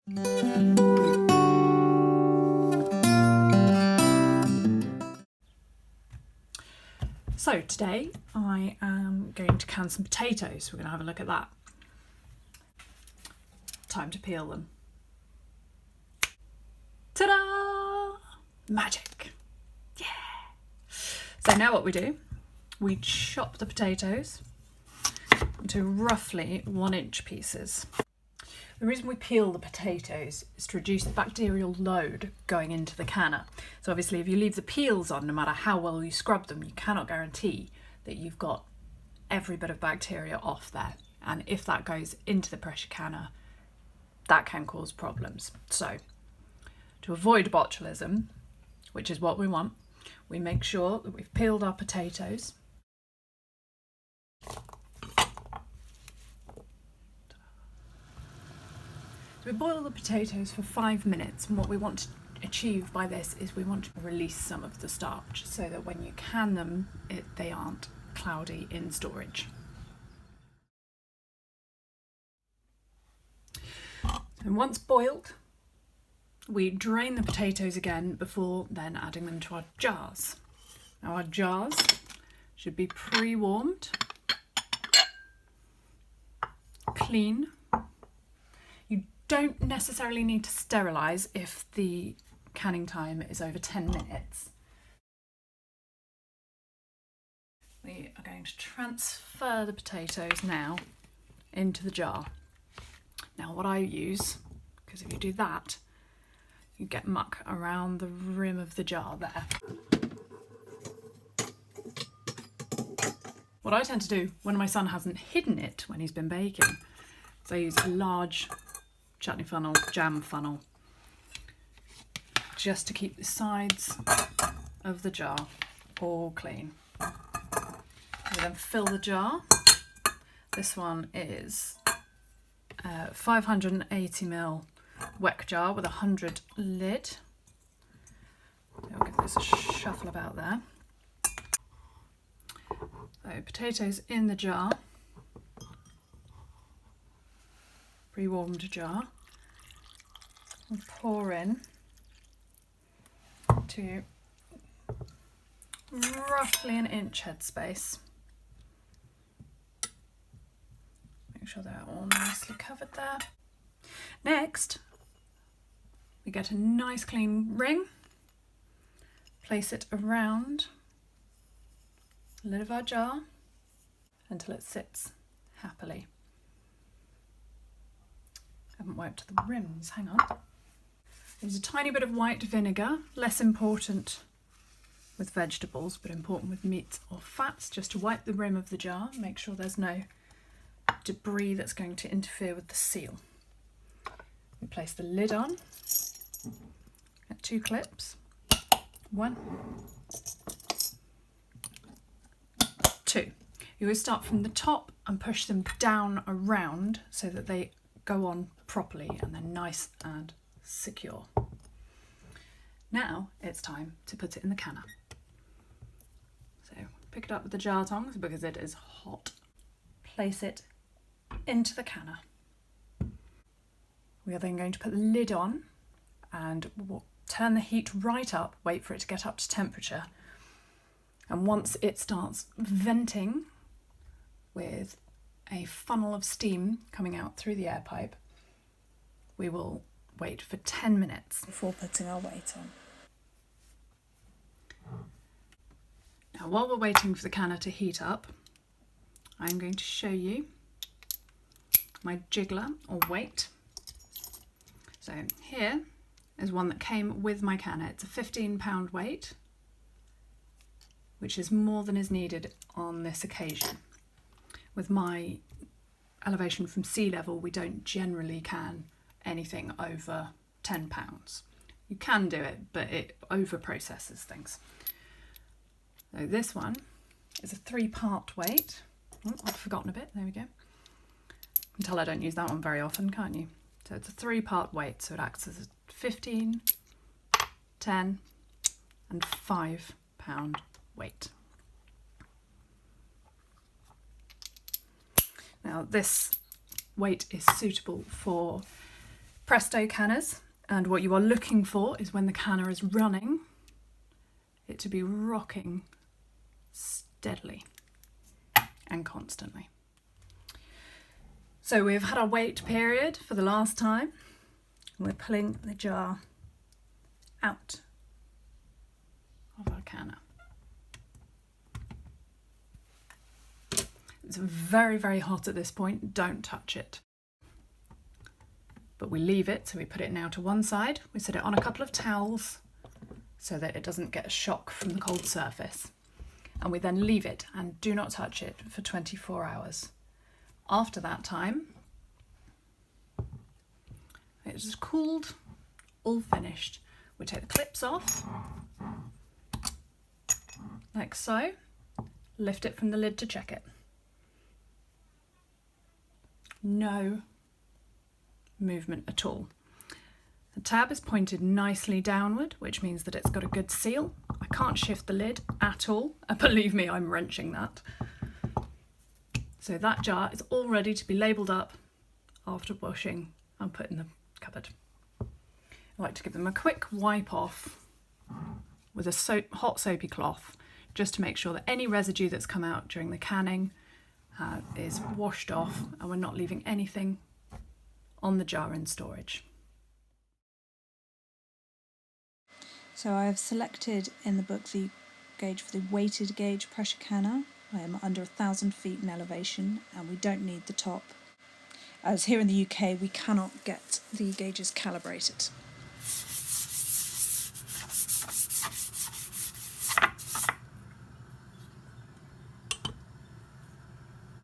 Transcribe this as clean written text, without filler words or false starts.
So today I am going to can some potatoes. We're going to have a look at that. Time to peel them. Ta-da! Magic! Yeah! So now what we do, we chop the potatoes into roughly 1-inch pieces. The reason we peel the potatoes is to reduce the bacterial load going into the canner. So obviously if you leave the peels on, no matter how well you scrub them, you cannot guarantee that you've got every bit of bacteria off there. And if that goes into the pressure canner, that can cause problems. So to avoid botulism, which is what we want, we make sure that we've peeled our potatoes. We boil the potatoes for 5 minutes, and what we want to achieve by this is we want to release some of the starch so that when you can them, they aren't cloudy in storage. And once boiled, we drain the potatoes again before then adding them to our jars. Now our jars should be pre-warmed, clean. You don't necessarily need to sterilise if the canning time is over 10 minutes. We are going to transfer the potatoes now into the jar. Now what I use, because if you do that, you get muck around the rim of the jar there. What I tend to do when my son hasn't hidden it when he's been baking is I use a large chutney funnel, jam funnel, just to keep the sides of the jar all clean. We then fill the jar. This one is 580ml Weck jar with a 100 lid. I'll give this a shuffle about there. So potatoes in the jar, pre-warmed jar, and pour in to roughly 1-inch headspace. Make sure they're all nicely covered there. Next, we get a nice clean ring, place it around the lid of our jar until it sits happily. I haven't wiped the rims, hang on. There's a tiny bit of white vinegar, less important with vegetables, but important with meats or fats, just to wipe the rim of the jar, make sure there's no debris that's going to interfere with the seal. We place the lid on, get 2 clips, 1, 2. You always start from the top and push them down around so that they go on properly and they're nice and secure. Now it's time to put it in the canner. So pick it up with the jar tongs because it is hot. Place it into the canner. We are then going to put the lid on and we'll turn the heat right up, wait for it to get up to temperature. And once it starts venting with a funnel of steam coming out through the air pipe, we will wait for 10 minutes before putting our weight on. Now while we're waiting for the canner to heat up, I'm going to show you my jiggler or weight. So here is one that came with my canner. It's a 15-pound weight, which is more than is needed on this occasion. With my elevation from sea level, we don't generally can anything over 10 pounds. You can do it, but it over-processes things. So this one is a 3-part weight. Oh, I've forgotten a bit, there we go. You can tell I don't use that one very often, can't you? So it's a 3-part weight, so it acts as a 15, 10 and 5-pound weight. Now this weight is suitable for Presto canners, and what you are looking for is when the canner is running, it to be rocking steadily and constantly. So we've had our wait period for the last time. We're pulling the jar out of our canner. It's very, very hot at this point, don't touch it. But we leave it, so we put it now to one side. We set it on a couple of towels so that it doesn't get a shock from the cold surface. And we then leave it and do not touch it for 24 hours. After that time, it's cooled, all finished. We take the clips off, like so, lift it from the lid to check it. No movement at all. The tab is pointed nicely downward, which means that it's got a good seal. I can't shift the lid at all, and believe me, I'm wrenching that. So that jar is all ready to be labelled up after washing and put in the cupboard. I like to give them a quick wipe off with a hot soapy cloth, just to make sure that any residue that's come out during the canning is washed off and we're not leaving anything on the jar in storage. So I have selected in the book the gauge for the weighted gauge pressure canner. I am under 1,000 feet in elevation and we don't need the top, as here in the UK we cannot get the gauges calibrated.